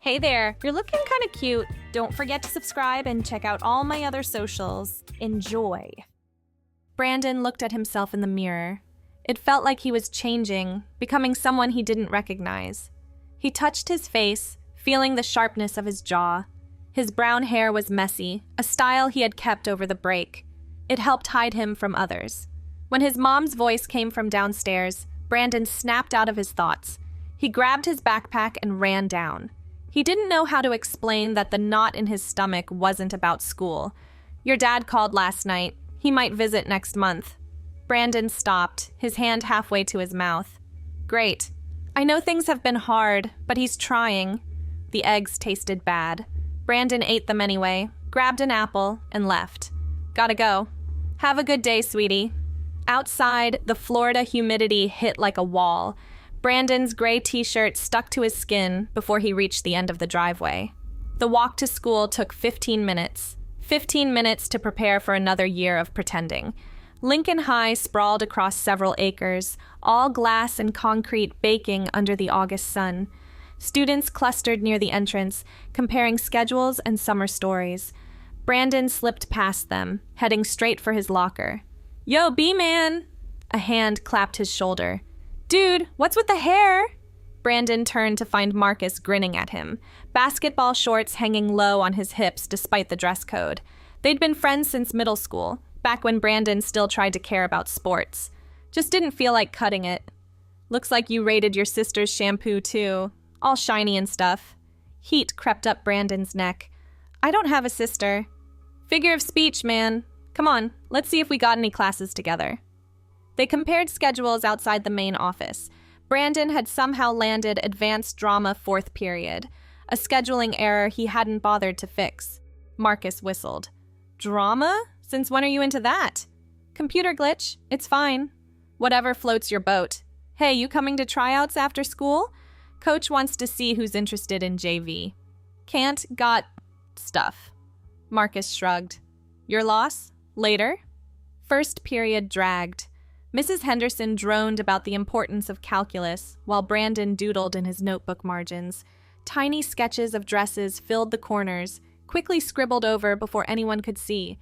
Hey there, you're looking kind of cute. Don't forget to subscribe and check out all my other socials. Enjoy. Brandon looked at himself in the mirror. It felt like he was changing, becoming someone he didn't recognize. He touched his face, feeling the sharpness of his jaw. His brown hair was messy, a style he had kept over the break. It helped hide him from others. When his mom's voice came from downstairs, Brandon snapped out of his thoughts. He grabbed his backpack and ran down. He didn't know how to explain that the knot in his stomach wasn't about school. Your dad called last night. He might visit next month. Brandon stopped, his hand halfway to his mouth. Great. I know things have been hard, but he's trying. The eggs tasted bad. Brandon ate them anyway, grabbed an apple, and left. Gotta go. Have a good day, sweetie. Outside, the Florida humidity hit like a wall. Brandon's gray t-shirt stuck to his skin before he reached the end of the driveway. The walk to school took 15 minutes. 15 minutes to prepare for another year of pretending. Lincoln High sprawled across several acres, all glass and concrete baking under the August sun. Students clustered near the entrance, comparing schedules and summer stories. Brandon slipped past them, heading straight for his locker. Yo, B-man! A hand clapped his shoulder. Dude, what's with the hair? Brandon turned to find Marcus grinning at him, basketball shorts hanging low on his hips despite the dress code. They'd been friends since middle school, back when Brandon still tried to care about sports. Just didn't feel like cutting it. Looks like you raided your sister's shampoo too, all shiny and stuff. Heat crept up Brandon's neck. I don't have a sister. Figure of speech, man. Come on, let's see if we got any classes together. They compared schedules outside the main office. Brandon had somehow landed advanced drama 4th period, a scheduling error he hadn't bothered to fix. Marcus whistled. Drama? Since when are you into that? Computer glitch. It's fine. Whatever floats your boat. Hey, you coming to tryouts after school? Coach wants to see who's interested in JV. Can't, got stuff. Marcus shrugged. Your loss? Later? 1st period dragged. Mrs. Henderson droned about the importance of calculus, while Brandon doodled in his notebook margins. Tiny sketches of dresses filled the corners, quickly scribbled over before anyone could see.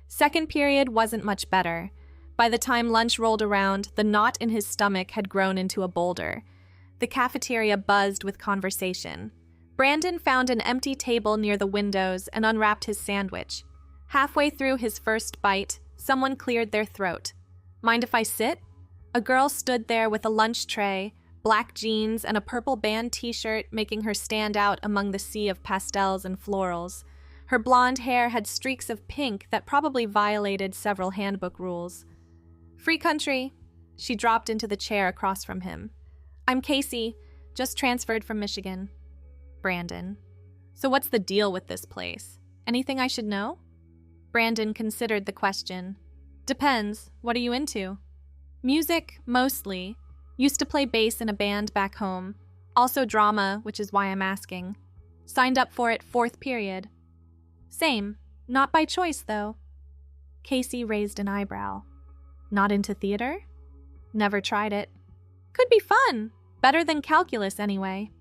2nd period wasn't much better. By the time lunch rolled around, the knot in his stomach had grown into a boulder. The cafeteria buzzed with conversation. Brandon found an empty table near the windows and unwrapped his sandwich. Halfway through his first bite, someone cleared their throat. Mind if I sit? A girl stood there with a lunch tray, black jeans, and a purple band t-shirt making her stand out among the sea of pastels and florals. Her blonde hair had streaks of pink that probably violated several handbook rules. Free country. She dropped into the chair across from him. I'm Casey, just transferred from Michigan. Brandon. So what's the deal with this place? Anything I should know? Brandon considered the question. Depends. What are you into? Music, mostly. Used to play bass in a band back home. Also drama, which is why I'm asking. Signed up for it 4th period. Same. Not by choice, though. Casey raised an eyebrow. Not into theater? Never tried it. Could be fun. Better than calculus, anyway.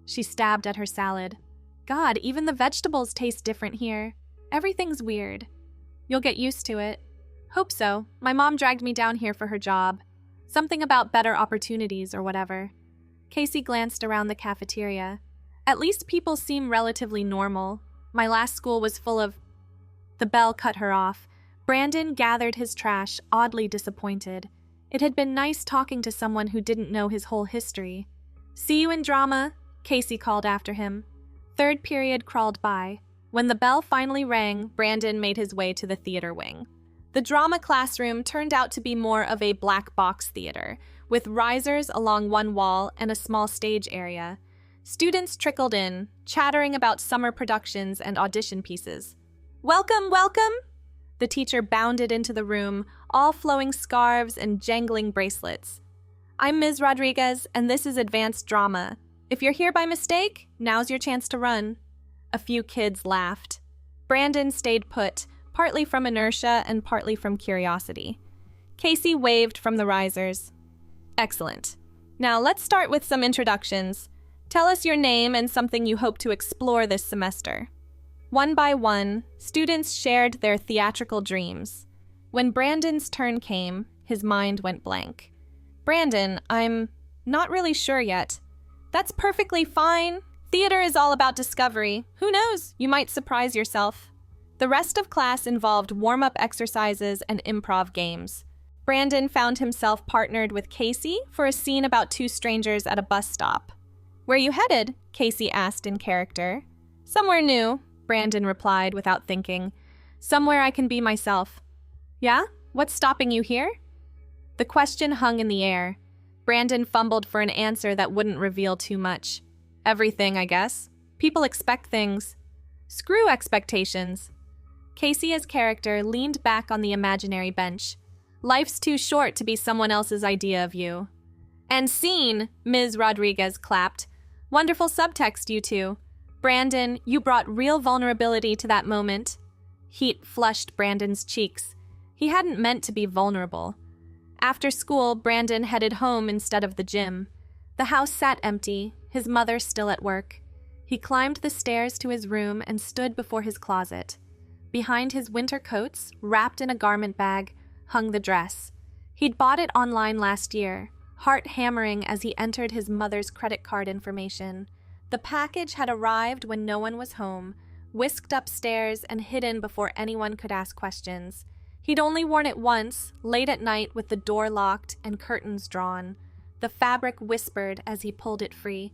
She stabbed at her salad. God, even the vegetables taste different here. Everything's weird. You'll get used to it. Hope so. My mom dragged me down here for her job. Something about better opportunities or whatever. Casey glanced around the cafeteria. At least people seem relatively normal. My last school was full of... The bell cut her off. Brandon gathered his trash, oddly disappointed. It had been nice talking to someone who didn't know his whole history. See you in drama, Casey called after him. 3rd period crawled by. When the bell finally rang, Brandon made his way to the theater wing. The drama classroom turned out to be more of a black box theater, with risers along one wall and a small stage area. Students trickled in, chattering about summer productions and audition pieces. Welcome, welcome! The teacher bounded into the room, all flowing scarves and jangling bracelets. I'm Ms. Rodriguez, and this is advanced drama. If you're here by mistake, now's your chance to run. A few kids laughed. Brandon stayed put, partly from inertia and partly from curiosity. Casey waved from the risers. Excellent. Now let's start with some introductions. Tell us your name and something you hope to explore this semester. One by one, students shared their theatrical dreams. When Brandon's turn came, his mind went blank. Brandon, I'm not really sure yet. That's perfectly fine. Theater is all about discovery. Who knows? You might surprise yourself. The rest of class involved warm-up exercises and improv games. Brandon found himself partnered with Casey for a scene about two strangers at a bus stop. Where you headed? Casey asked in character. Somewhere new, Brandon replied without thinking. Somewhere I can be myself. Yeah? What's stopping you here? The question hung in the air. Brandon fumbled for an answer that wouldn't reveal too much. Everything, I guess. People expect things. Screw expectations. Casey as character leaned back on the imaginary bench. Life's too short to be someone else's idea of you. And scene, Ms. Rodriguez clapped. Wonderful subtext, you two. Brandon, you brought real vulnerability to that moment. Heat flushed Brandon's cheeks. He hadn't meant to be vulnerable. After school, Brandon headed home instead of the gym. The house sat empty, his mother still at work. He climbed the stairs to his room and stood before his closet. Behind his winter coats, wrapped in a garment bag, hung the dress. He'd bought it online last year, heart hammering as he entered his mother's credit card information. The package had arrived when no one was home, whisked upstairs and hidden before anyone could ask questions. He'd only worn it once, late at night with the door locked and curtains drawn. The fabric whispered as he pulled it free.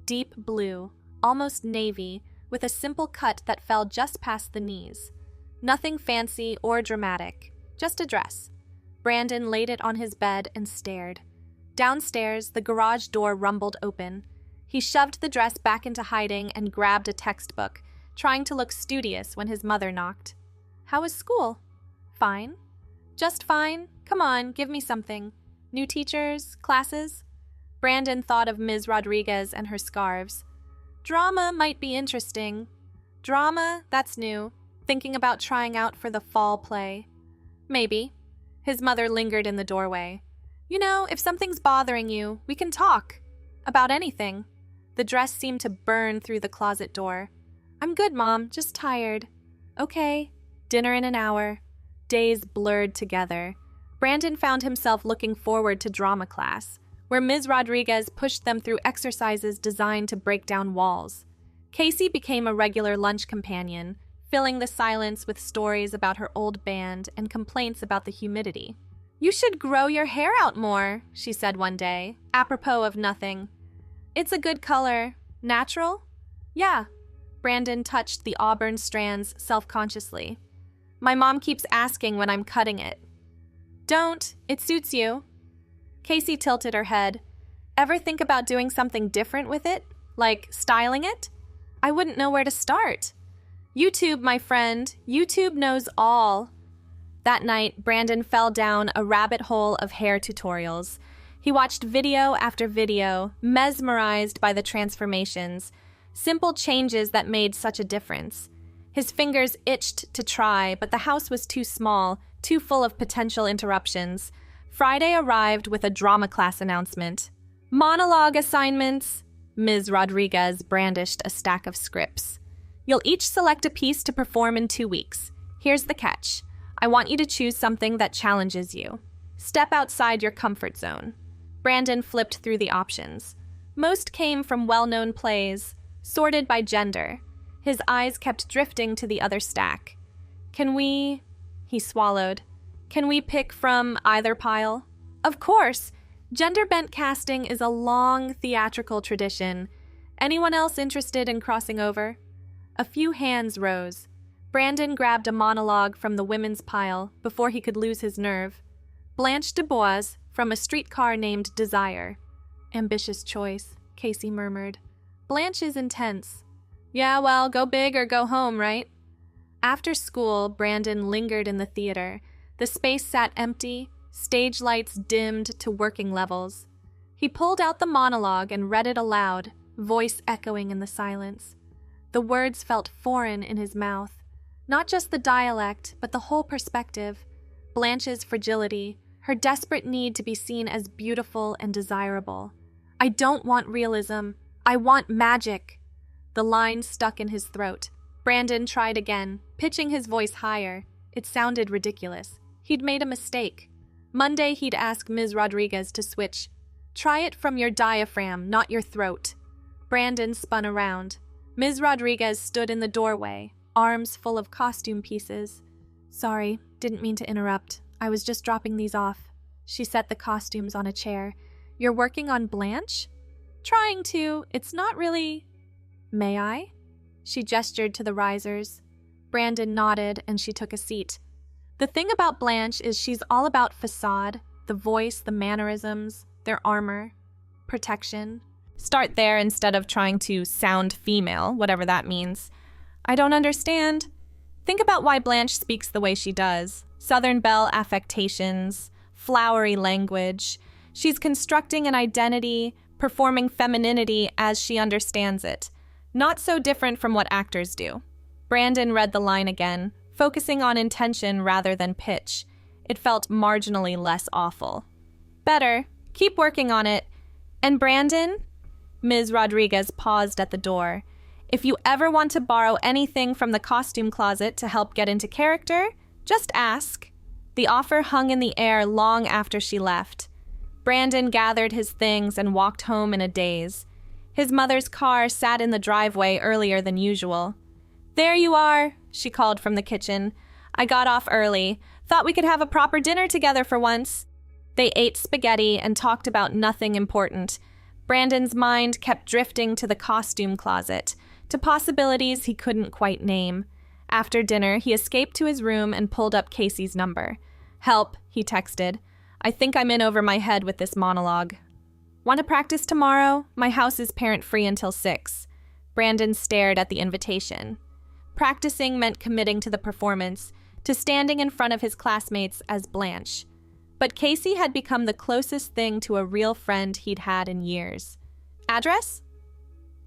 Deep blue, almost navy, with a simple cut that fell just past the knees. Nothing fancy or dramatic, just a dress. Brandon laid it on his bed and stared. Downstairs, the garage door rumbled open. He shoved the dress back into hiding and grabbed a textbook, trying to look studious when his mother knocked. How was school? Fine. Just fine. Come on, give me something. New teachers? Classes? Brandon thought of Ms. Rodriguez and her scarves. Drama might be interesting. Drama? That's new. Thinking about trying out for the fall play. Maybe. His mother lingered in the doorway. You know, if something's bothering you, we can talk. About anything. The dress seemed to burn through the closet door. I'm good, Mom, just tired. Okay. Dinner in an hour. Days blurred together. Brandon found himself looking forward to drama class, where Ms. Rodriguez pushed them through exercises designed to break down walls. Casey became a regular lunch companion, filling the silence with stories about her old band and complaints about the humidity. You should grow your hair out more, she said one day, apropos of nothing. It's a good color. Natural? Yeah. Brandon touched the auburn strands self-consciously. My mom keeps asking when I'm cutting it. Don't. It suits you. Casey tilted her head. Ever think about doing something different with it? Like styling it? I wouldn't know where to start. YouTube, my friend. YouTube knows all. That night, Brandon fell down a rabbit hole of hair tutorials. He watched video after video, mesmerized by the transformations, simple changes that made such a difference. His fingers itched to try, but the house was too small, too full of potential interruptions. Friday arrived with a drama class announcement. Monologue assignments. Ms. Rodriguez brandished a stack of scripts. You'll each select a piece to perform in 2 weeks. Here's the catch. I want you to choose something that challenges you. Step outside your comfort zone. Brandon flipped through the options. Most came from well-known plays, sorted by gender. His eyes kept drifting to the other stack. Can we... He swallowed. Can we pick from either pile? Of course! Gender-bent casting is a long theatrical tradition. Anyone else interested in crossing over? A few hands rose. Brandon grabbed a monologue from the women's pile before he could lose his nerve. Blanche DuBois from A Streetcar Named Desire. Ambitious choice, Casey murmured. Blanche is intense. Yeah, well, go big or go home, right? After school, Brandon lingered in the theater. The space sat empty, stage lights dimmed to working levels. He pulled out the monologue and read it aloud, voice echoing in the silence. The words felt foreign in his mouth. Not just the dialect, but the whole perspective. Blanche's fragility, her desperate need to be seen as beautiful and desirable. I don't want realism. I want magic. The line stuck in his throat. Brandon tried again, pitching his voice higher. It sounded ridiculous. He'd made a mistake. Monday, he'd ask Ms. Rodriguez to switch. Try it from your diaphragm, not your throat. Brandon spun around. Ms. Rodriguez stood in the doorway, arms full of costume pieces. Sorry, didn't mean to interrupt. I was just dropping these off. She set the costumes on a chair. You're working on Blanche? Trying to. It's not really... May I? She gestured to the risers. Brandon nodded and she took a seat. The thing about Blanche is she's all about facade, the voice, the mannerisms, their armor, protection. Start there instead of trying to sound female, whatever that means. I don't understand. Think about why Blanche speaks the way she does. Southern Belle affectations, flowery language. She's constructing an identity, performing femininity as she understands it. Not so different from what actors do. Brandon read the line again, focusing on intention rather than pitch. It felt marginally less awful. Better. Keep working on it. And Brandon? Ms. Rodriguez paused at the door. If you ever want to borrow anything from the costume closet to help get into character, just ask. The offer hung in the air long after she left. Brandon gathered his things and walked home in a daze. His mother's car sat in the driveway earlier than usual. There you are, she called from the kitchen. I got off early. Thought we could have a proper dinner together for once. They ate spaghetti and talked about nothing important. Brandon's mind kept drifting to the costume closet, to possibilities he couldn't quite name. After dinner, he escaped to his room and pulled up Casey's number. Help, he texted. I think I'm in over my head with this monologue. Want to practice tomorrow? My house is parent-free until 6. Brandon stared at the invitation. Practicing meant committing to the performance, to standing in front of his classmates as Blanche. But Casey had become the closest thing to a real friend he'd had in years. Address?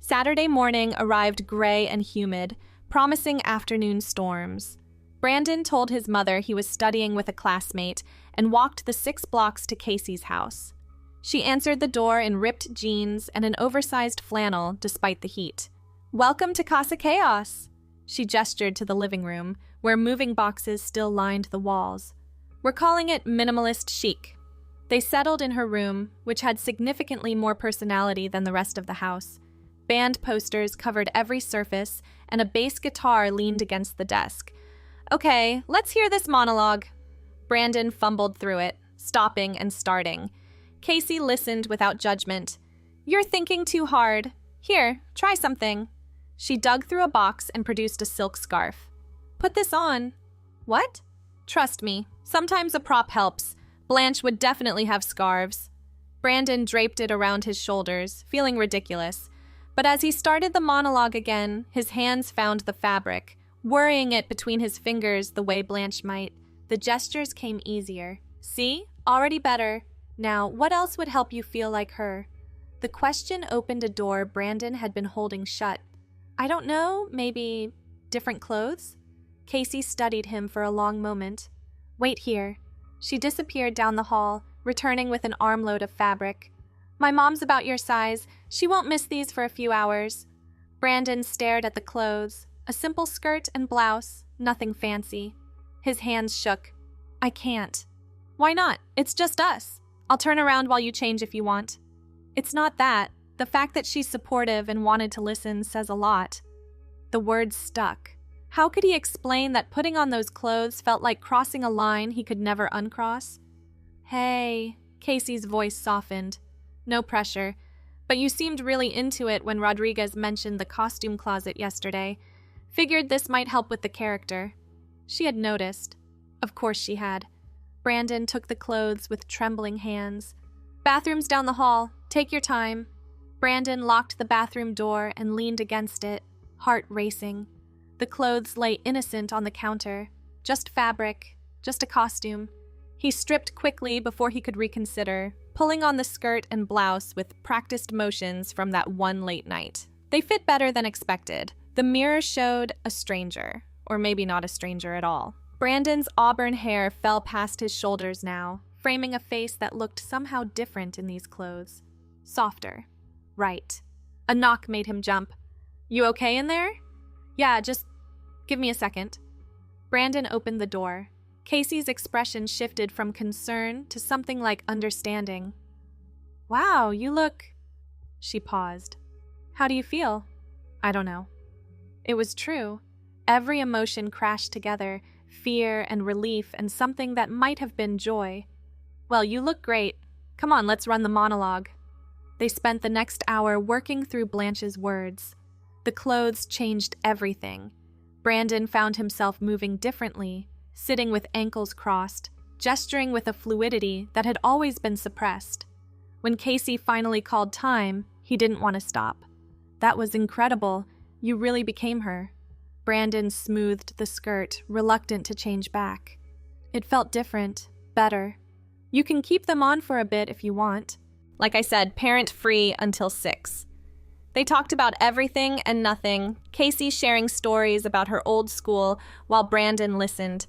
Saturday morning arrived gray and humid, promising afternoon storms. Brandon told his mother he was studying with a classmate and walked the 6 blocks to Casey's house. She answered the door in ripped jeans and an oversized flannel despite the heat. Welcome to Casa Chaos. She gestured to the living room, where moving boxes still lined the walls. We're calling it minimalist chic. They settled in her room, which had significantly more personality than the rest of the house. Band posters covered every surface, and a bass guitar leaned against the desk. Okay, let's hear this monologue. Brandon fumbled through it, stopping and starting. Casey listened without judgment. You're thinking too hard. Here, try something. She dug through a box and produced a silk scarf. Put this on. What? Trust me, sometimes a prop helps. Blanche would definitely have scarves. Brandon draped it around his shoulders, feeling ridiculous. But as he started the monologue again, his hands found the fabric, worrying it between his fingers the way Blanche might. The gestures came easier. See? Already better. Now, what else would help you feel like her? The question opened a door Brandon had been holding shut. I don't know, maybe different clothes? Casey studied him for a long moment. Wait here. She disappeared down the hall, returning with an armload of fabric. My mom's about your size. She won't miss these for a few hours. Brandon stared at the clothes. A simple skirt and blouse, nothing fancy. His hands shook. I can't. Why not? It's just us. I'll turn around while you change if you want. It's not that. The fact that she's supportive and wanted to listen says a lot. The words stuck. How could he explain that putting on those clothes felt like crossing a line he could never uncross? Hey, Casey's voice softened. No pressure. But you seemed really into it when Rodriguez mentioned the costume closet yesterday. Figured this might help with the character. She had noticed. Of course she had. Brandon took the clothes with trembling hands. Bathroom's down the hall. Take your time. Brandon locked the bathroom door and leaned against it, heart racing. The clothes lay innocent on the counter. Just fabric. Just a costume. He stripped quickly before he could reconsider, pulling on the skirt and blouse with practiced motions from that one late night. They fit better than expected. The mirror showed a stranger, or maybe not a stranger at all. Brandon's auburn hair fell past his shoulders now, framing a face that looked somehow different in these clothes. Softer. Right. A knock made him jump. "You okay in there?" "Yeah, just give me a second." Brandon opened the door. Casey's expression shifted from concern to something like understanding. "Wow, you look..." She paused. "How do you feel?" "I don't know." It was true. Every emotion crashed together, fear and relief and something that might have been joy. "Well, you look great. Come on, let's run the monologue." They spent the next hour working through Blanche's words. The clothes changed everything. Brandon found himself moving differently, sitting with ankles crossed, gesturing with a fluidity that had always been suppressed. When Casey finally called time, he didn't want to stop. "That was incredible. You really became her." Brandon smoothed the skirt, reluctant to change back. "It felt different, better. You can keep them on for a bit if you want." Like I said, parent-free until 6. They talked about everything and nothing, Casey sharing stories about her old school while Brandon listened.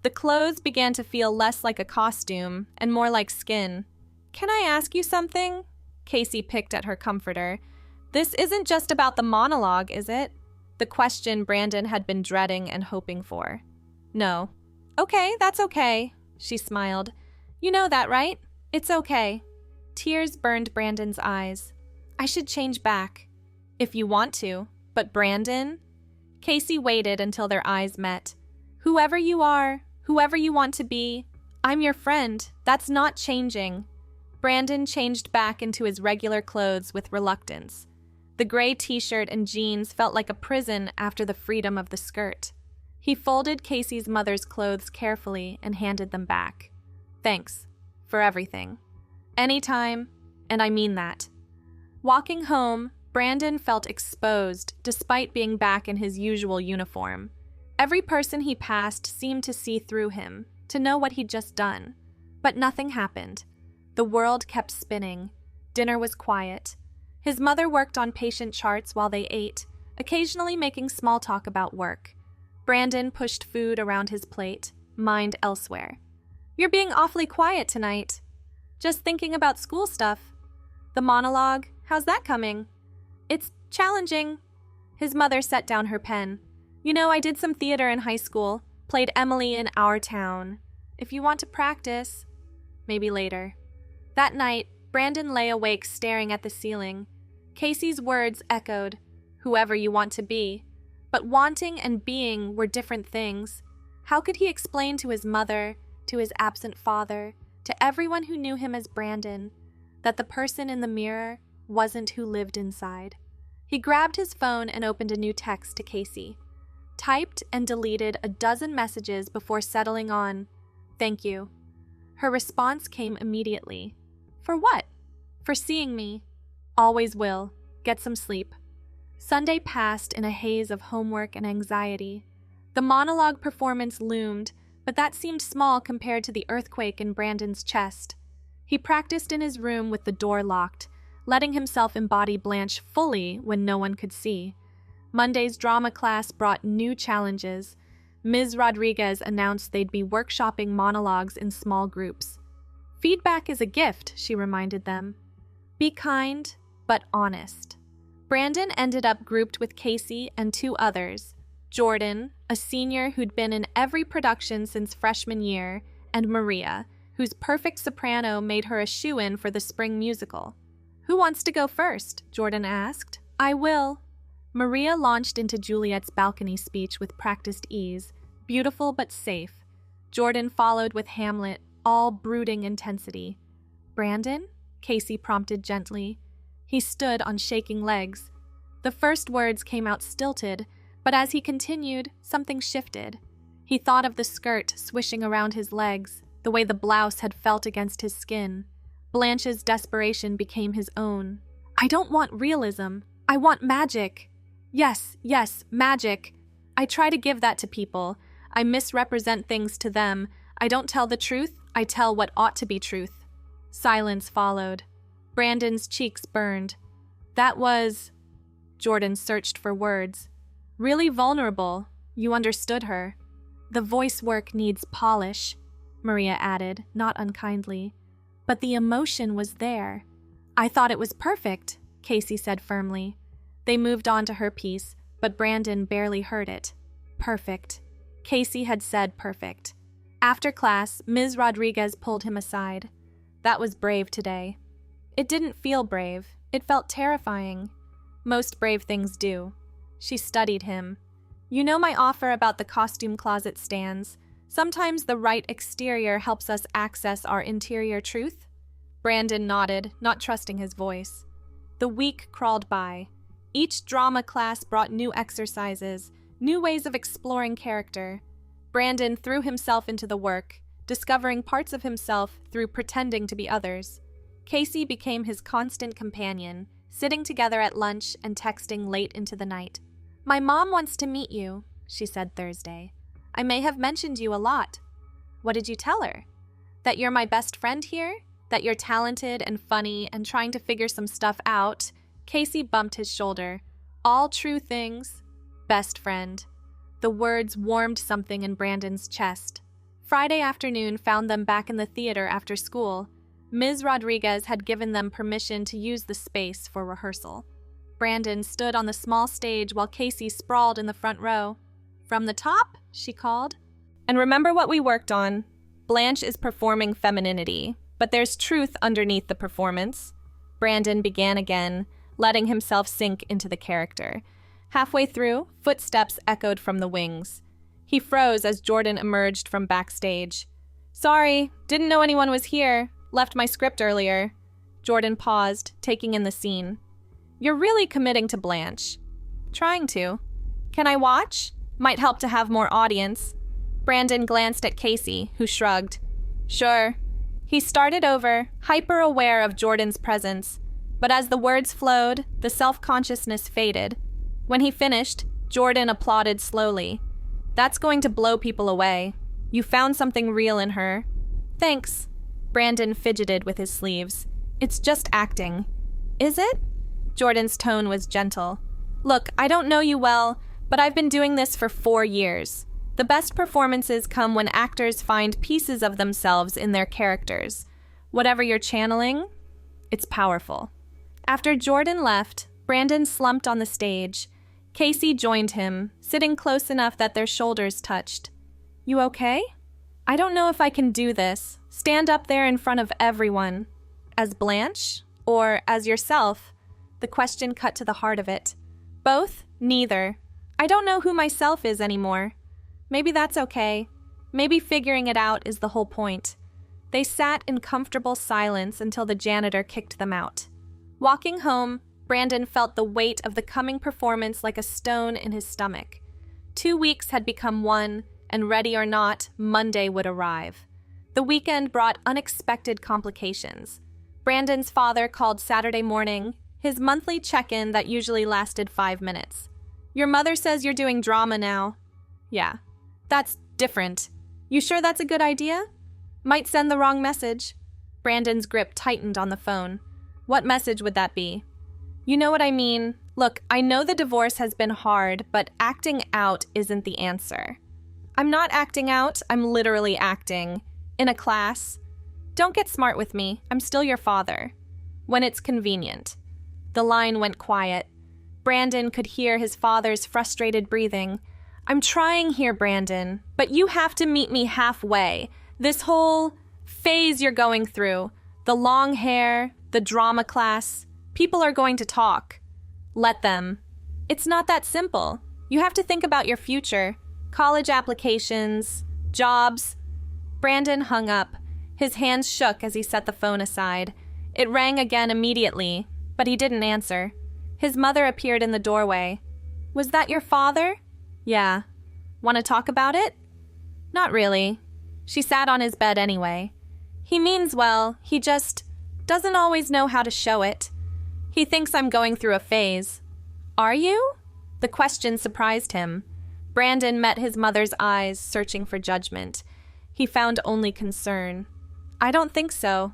The clothes began to feel less like a costume and more like skin. "Can I ask you something?" Casey picked at her comforter. "This isn't just about the monologue, is it?" The question Brandon had been dreading and hoping for. "No." "Okay, that's okay," she smiled. "You know that, right? It's okay." Tears burned Brandon's eyes. "I should change back." "If you want to. But Brandon?" Casey waited until their eyes met. "Whoever you are, whoever you want to be, I'm your friend. That's not changing." Brandon changed back into his regular clothes with reluctance. The gray t-shirt and jeans felt like a prison after the freedom of the skirt. He folded Casey's mother's clothes carefully and handed them back. "Thanks. For everything. Anytime, and I mean that." Walking home, Brandon felt exposed despite being back in his usual uniform. Every person he passed seemed to see through him, to know what he'd just done. But nothing happened. The world kept spinning. Dinner was quiet. His mother worked on patient charts while they ate, occasionally making small talk about work. Brandon pushed food around his plate, mind elsewhere. "You're being awfully quiet tonight." "Just thinking about school stuff." "The monologue, how's that coming?" "It's challenging." His mother set down her pen. "You know, I did some theater in high school, played Emily in Our Town. If you want to practice." "Maybe later." That night, Brandon lay awake staring at the ceiling. Casey's words echoed, "Whoever you want to be." But wanting and being were different things. How could he explain to his mother, to his absent father, to everyone who knew him as Brandon, that the person in the mirror wasn't who lived inside? He grabbed his phone and opened a new text to Casey. Typed and deleted a dozen messages before settling on, "Thank you." Her response came immediately. "For what?" "For seeing me. Always will. Get some sleep." Sunday passed in a haze of homework and anxiety. The monologue performance loomed, but that seemed small compared to the earthquake in Brandon's chest. He practiced in his room with the door locked, letting himself embody Blanche fully when no one could see. Monday's drama class brought new challenges. Ms. Rodriguez announced they'd be workshopping monologues in small groups. "Feedback is a gift," she reminded them. "Be kind, but honest." Brandon ended up grouped with Casey and 2 others, Jordan, a senior who'd been in every production since freshman year, and Maria, whose perfect soprano made her a shoo-in for the spring musical. "Who wants to go first?" Jordan asked. "I will." Maria launched into Juliet's balcony speech with practiced ease, beautiful but safe. Jordan followed with Hamlet, all brooding intensity. "Brandon?" Casey prompted gently. He stood on shaking legs. The first words came out stilted, but as he continued, something shifted. He thought of the skirt swishing around his legs, the way the blouse had felt against his skin. Blanche's desperation became his own. "I don't want realism. I want magic." Yes, magic. "I try to give that to people. I misrepresent things to them. I don't tell the truth. I tell what ought to be truth." Silence followed. Brandon's cheeks burned. "That was..." Jordan searched for words. "Really vulnerable. You understood her." "The voice work needs polish," Maria added, not unkindly. "But the emotion was there." "I thought it was perfect," Casey said firmly. They moved on to her piece, but Brandon barely heard it. Perfect. Casey had said perfect. After class, Ms. Rodriguez pulled him aside. That was brave today. It didn't feel brave. It felt terrifying. Most brave things do. She studied him. You know my offer about the costume closet stands. Sometimes the right exterior helps us access our interior truth? Brandon nodded, not trusting his voice. The week crawled by. Each drama class brought new exercises, new ways of exploring character. Brandon threw himself into the work, discovering parts of himself through pretending to be others. Casey became his constant companion, sitting together at lunch and texting late into the night. My mom wants to meet you, she said Thursday. I may have mentioned you a lot. What did you tell her? That you're my best friend here? That you're talented and funny and trying to figure some stuff out? Casey bumped his shoulder. All true things. Best friend. The words warmed something in Brandon's chest. Friday afternoon found them back in the theater after school. Ms. Rodriguez had given them permission to use the space for rehearsal. Brandon stood on the small stage while Casey sprawled in the front row. From the top, she called. And remember what we worked on. Blanche is performing femininity, but there's truth underneath the performance. Brandon began again, letting himself sink into the character. Halfway through, footsteps echoed from the wings. He froze as Jordan emerged from backstage. Sorry, didn't know anyone was here. Left my script earlier. Jordan paused, taking in the scene. You're really committing to Blanche. Trying to. Can I watch? Might help to have more audience. Brandon glanced at Casey, who shrugged. Sure. He started over, hyper-aware of Jordan's presence. But as the words flowed, the self-consciousness faded. When he finished, Jordan applauded slowly. That's going to blow people away. You found something real in her. Thanks. Brandon fidgeted with his sleeves. It's just acting. Is it? Jordan's tone was gentle. Look, I don't know you well, but I've been doing this for 4 years. The best performances come when actors find pieces of themselves in their characters. Whatever you're channeling, it's powerful. After Jordan left, Brandon slumped on the stage. Casey joined him, sitting close enough that their shoulders touched. You okay? I don't know if I can do this. Stand up there in front of everyone. As Blanche? Or as yourself? The question cut to the heart of it. Both? Neither. I don't know who myself is anymore. Maybe that's okay. Maybe figuring it out is the whole point. They sat in comfortable silence until the janitor kicked them out. Walking home, Brandon felt the weight of the coming performance like a stone in his stomach. 2 weeks had become one, and ready or not, Monday would arrive. The weekend brought unexpected complications. Brandon's father called Saturday morning, his monthly check-in that usually lasted 5 minutes. Your mother says you're doing drama now. Yeah, that's different. You sure that's a good idea? Might send the wrong message. Brandon's grip tightened on the phone. What message would that be? You know what I mean. Look, I know the divorce has been hard, but acting out isn't the answer. I'm not acting out, I'm literally acting. In a class. Don't get smart with me, I'm still your father. When it's convenient. The line went quiet. Brandon could hear his father's frustrated breathing. I'm trying here, Brandon, but you have to meet me halfway. This whole phase you're going through, the long hair, the drama class, people are going to talk. Let them. It's not that simple. You have to think about your future. College applications, jobs. Brandon hung up. His hands shook as he set the phone aside. It rang again immediately, but he didn't answer. His mother appeared in the doorway. Was that your father? Yeah. Want to talk about it? Not really. She sat on his bed anyway. He means well, he just doesn't always know how to show it. He thinks I'm going through a phase. Are you? The question surprised him. Brandon met his mother's eyes, searching for judgment. He found only concern. I don't think so.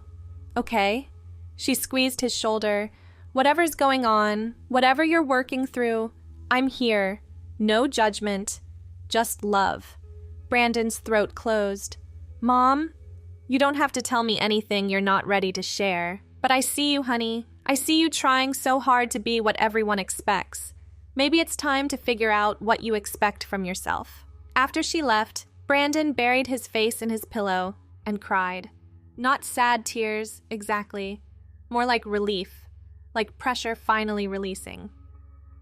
Okay. She squeezed his shoulder. Whatever's going on, whatever you're working through, I'm here. No judgment, just love. Brandon's throat closed. Mom, you don't have to tell me anything you're not ready to share. But I see you, honey. I see you trying so hard to be what everyone expects. Maybe it's time to figure out what you expect from yourself." After she left, Brandon buried his face in his pillow and cried. Not sad tears, exactly. More like relief, like pressure finally releasing.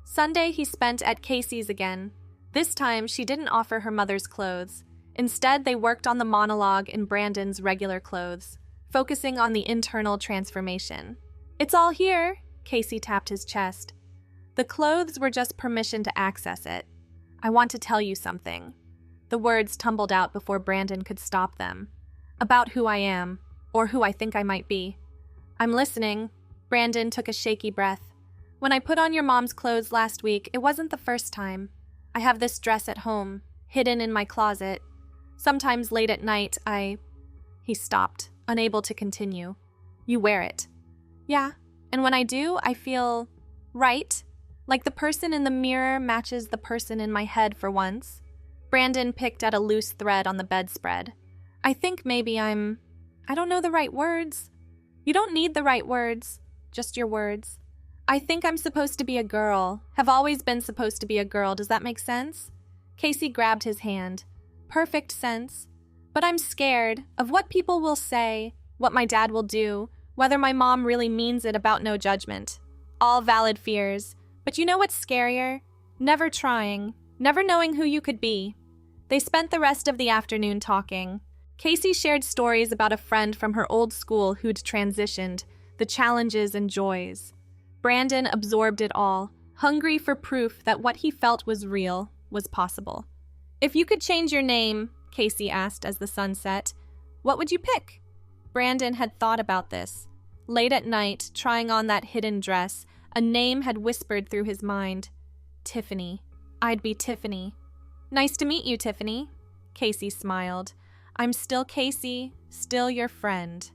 Sunday he spent at Casey's again. This time she didn't offer her mother's clothes. Instead, they worked on the monologue in Brandon's regular clothes, focusing on the internal transformation. "It's all here," Casey tapped his chest. The clothes were just permission to access it. "I want to tell you something." The words tumbled out before Brandon could stop them. "About who I am, or who I think I might be." "I'm listening." Brandon took a shaky breath. "When I put on your mom's clothes last week, it wasn't the first time. I have this dress at home, hidden in my closet. Sometimes late at night, He stopped, unable to continue. "You wear it." "Yeah, and when I do, I feel right. Like the person in the mirror matches the person in my head for once." Brandon picked at a loose thread on the bedspread. "I think maybe I don't know the right words." "You don't need the right words, just your words." "I think I'm supposed to be a girl, have always been supposed to be a girl. Does that make sense?" Casey grabbed his hand. "Perfect sense. But I'm scared of what people will say, what my dad will do, whether my mom really means it about no judgment. All valid fears. But you know what's scarier? Never trying, never knowing who you could be." They spent the rest of the afternoon talking. Casey shared stories about a friend from her old school who'd transitioned, the challenges and joys. Brandon absorbed it all, hungry for proof that what he felt was real, was possible. "If you could change your name," Casey asked as the sun set, "what would you pick?" Brandon had thought about this. Late at night, trying on that hidden dress, a name had whispered through his mind. Tiffany. I'd be Tiffany. "Nice to meet you, Tiffany." Casey smiled. "I'm still Casey, still your friend."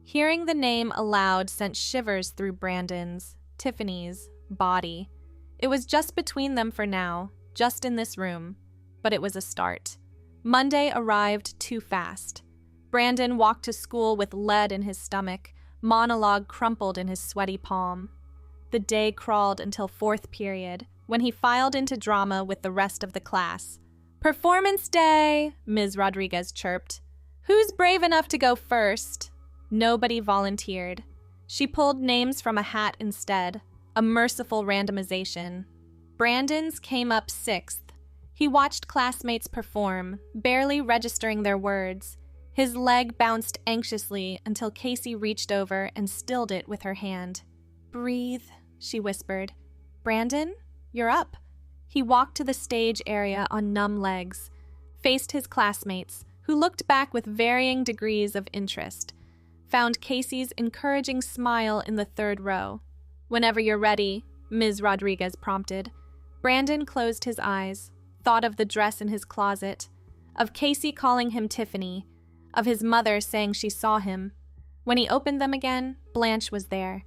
Hearing the name aloud sent shivers through Brandon's, Tiffany's, body. It was just between them for now, just in this room. But it was a start. Monday arrived too fast. Brandon walked to school with lead in his stomach, monologue crumpled in his sweaty palm. The day crawled until fourth period, when he filed into drama with the rest of the class. "Performance day," Ms. Rodriguez chirped. "Who's brave enough to go first?" Nobody volunteered. She pulled names from a hat instead, a merciful randomization. Brandon's came up sixth. He watched classmates perform, barely registering their words. His leg bounced anxiously until Casey reached over and stilled it with her hand. "Breathe," she whispered. "Brandon, you're up." He walked to the stage area on numb legs, faced his classmates, who looked back with varying degrees of interest, found Casey's encouraging smile in the third row. "Whenever you're ready," Ms. Rodriguez prompted. Brandon closed his eyes, thought of the dress in his closet, of Casey calling him Tiffany, of his mother saying she saw him. When he opened them again, Blanche was there.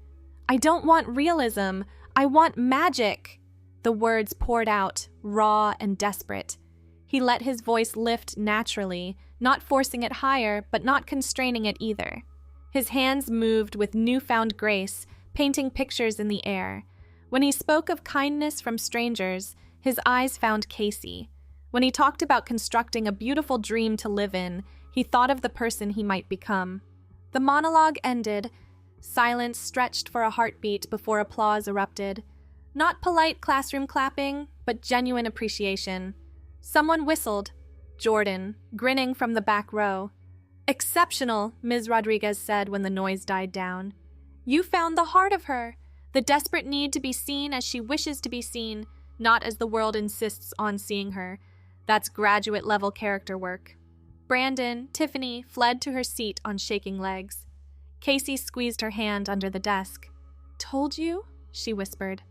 "I don't want realism. I want magic." The words poured out, raw and desperate. He let his voice lift naturally, not forcing it higher, but not constraining it either. His hands moved with newfound grace, painting pictures in the air. When he spoke of kindness from strangers, his eyes found Casey. When he talked about constructing a beautiful dream to live in, he thought of the person he might become. The monologue ended. Silence stretched for a heartbeat before applause erupted. Not polite classroom clapping, but genuine appreciation. Someone whistled. Jordan, grinning from the back row. "Exceptional," Ms. Rodriguez said when the noise died down. "You found the heart of her, the desperate need to be seen as she wishes to be seen, not as the world insists on seeing her. That's graduate-level character work." Brandon, Tiffany, fled to her seat on shaking legs. Casey squeezed her hand under the desk. "Told you?" she whispered.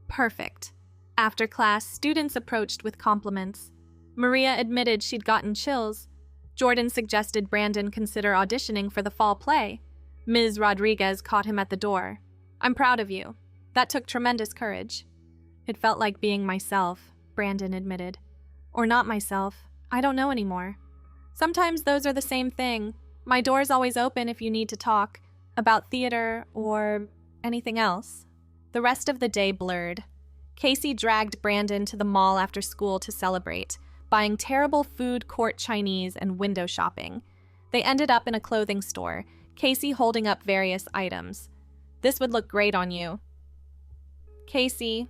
"Perfect." After class, students approached with compliments. Maria admitted she'd gotten chills. Jordan suggested Brandon consider auditioning for the fall play. Ms. Rodriguez caught him at the door. "I'm proud of you. That took tremendous courage." "It felt like being myself," Brandon admitted. "Or not myself. I don't know anymore. Sometimes those are the same thing. My door's always open if you need to talk. About theater or anything else. The rest of the day blurred. Casey dragged Brandon to the mall after school to celebrate, buying terrible food court Chinese and window shopping. They ended up in a clothing store, Casey holding up various items. "This would look great on you." Casey,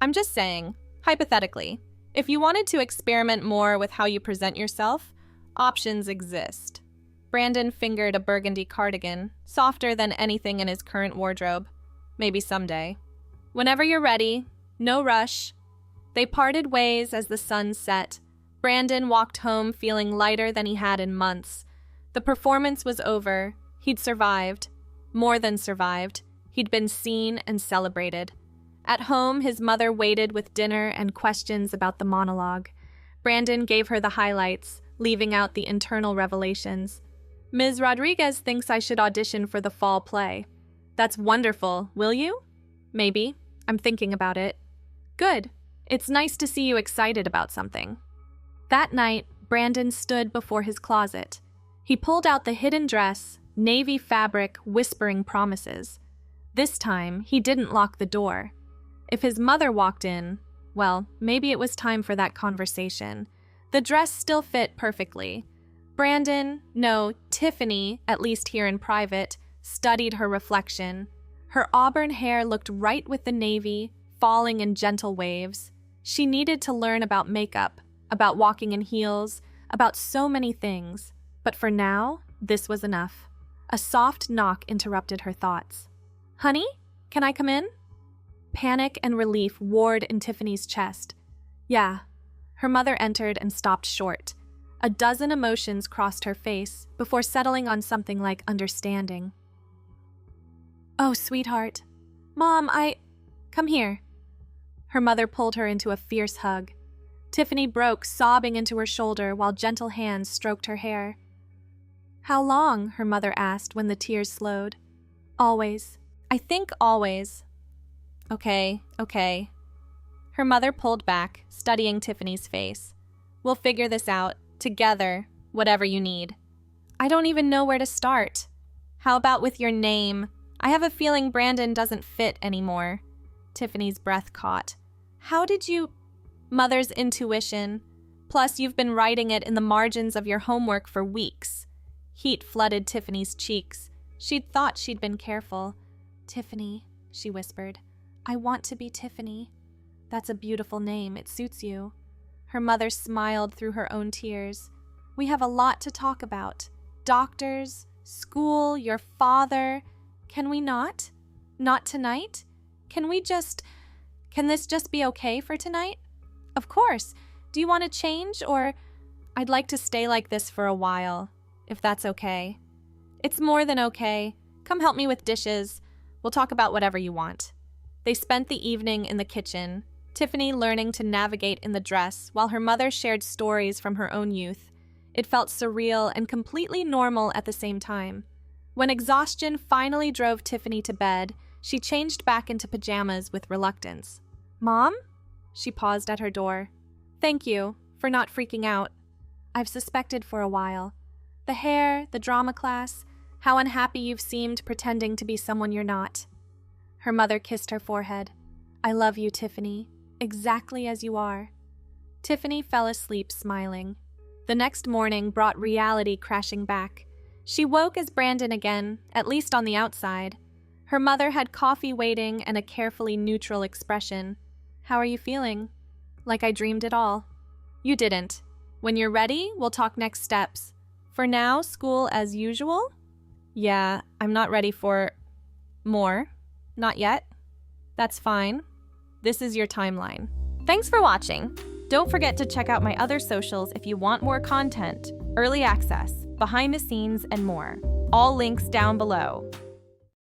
I'm just saying, hypothetically, if you wanted to experiment more with how you present yourself, options exist. Brandon fingered a burgundy cardigan, softer than anything in his current wardrobe. Maybe someday. "Whenever you're ready, no rush." They parted ways as the sun set. Brandon walked home feeling lighter than he had in months. The performance was over. He'd survived. More than survived. He'd been seen and celebrated. At home, his mother waited with dinner and questions about the monologue. Brandon gave her the highlights, leaving out the internal revelations. "Ms. Rodriguez thinks I should audition for the fall play." "That's wonderful. Will you?" "Maybe. I'm thinking about it." "Good. It's nice to see you excited about something." That night, Brandon stood before his closet. He pulled out the hidden dress, navy fabric, whispering promises. This time, he didn't lock the door. If his mother walked in, well, maybe it was time for that conversation. The dress still fit perfectly. Brandon, no, Tiffany, at least here in private, studied her reflection. Her auburn hair looked right with the navy, falling in gentle waves. She needed to learn about makeup, about walking in heels, about so many things. But for now, this was enough. A soft knock interrupted her thoughts. "Honey, can I come in?" Panic and relief warred in Tiffany's chest. "Yeah." Her mother entered and stopped short. A dozen emotions crossed her face before settling on something like understanding. "Oh, sweetheart. Mom, Come here." Her mother pulled her into a fierce hug. Tiffany broke, sobbing into her shoulder while gentle hands stroked her hair. "How long?" her mother asked when the tears slowed. "Always. I think always." Okay. Her mother pulled back, studying Tiffany's face. "We'll figure this out, together, whatever you need." "I don't even know where to start." "How about with your name? I have a feeling Brandon doesn't fit anymore." Tiffany's breath caught. "How did you—" "Mother's intuition. Plus, you've been writing it in the margins of your homework for weeks." Heat flooded Tiffany's cheeks. She'd thought she'd been careful. "Tiffany," she whispered. "I want to be Tiffany." "That's a beautiful name. It suits you." Her mother smiled through her own tears. "We have a lot to talk about. Doctors, school, your father. Can we not? Not tonight? Can this just be okay for tonight?" "Of course. Do you want to change or—" "I'd like to stay like this for a while, if that's okay." "It's more than okay. Come help me with dishes. We'll talk about whatever you want." They spent the evening in the kitchen, Tiffany learning to navigate in the dress while her mother shared stories from her own youth. It felt surreal and completely normal at the same time. When exhaustion finally drove Tiffany to bed, she changed back into pajamas with reluctance. "Mom?" She paused at her door. "Thank you for not freaking out. I've suspected for a while. The hair, the drama class, how unhappy you've seemed pretending to be someone you're not." Her mother kissed her forehead. "I love you, Tiffany, exactly as you are." Tiffany fell asleep smiling. The next morning brought reality crashing back. She woke as Brandon again, at least on the outside. Her mother had coffee waiting and a carefully neutral expression. "How are you feeling?" "Like I dreamed it all." "You didn't. When you're ready, we'll talk next steps. For now, school as usual?" "Yeah, I'm not ready for more. Not yet." "That's fine. This is your timeline." Thanks for watching. Don't forget to check out my other socials if you want more content, early access, behind the scenes, and more. All links down below.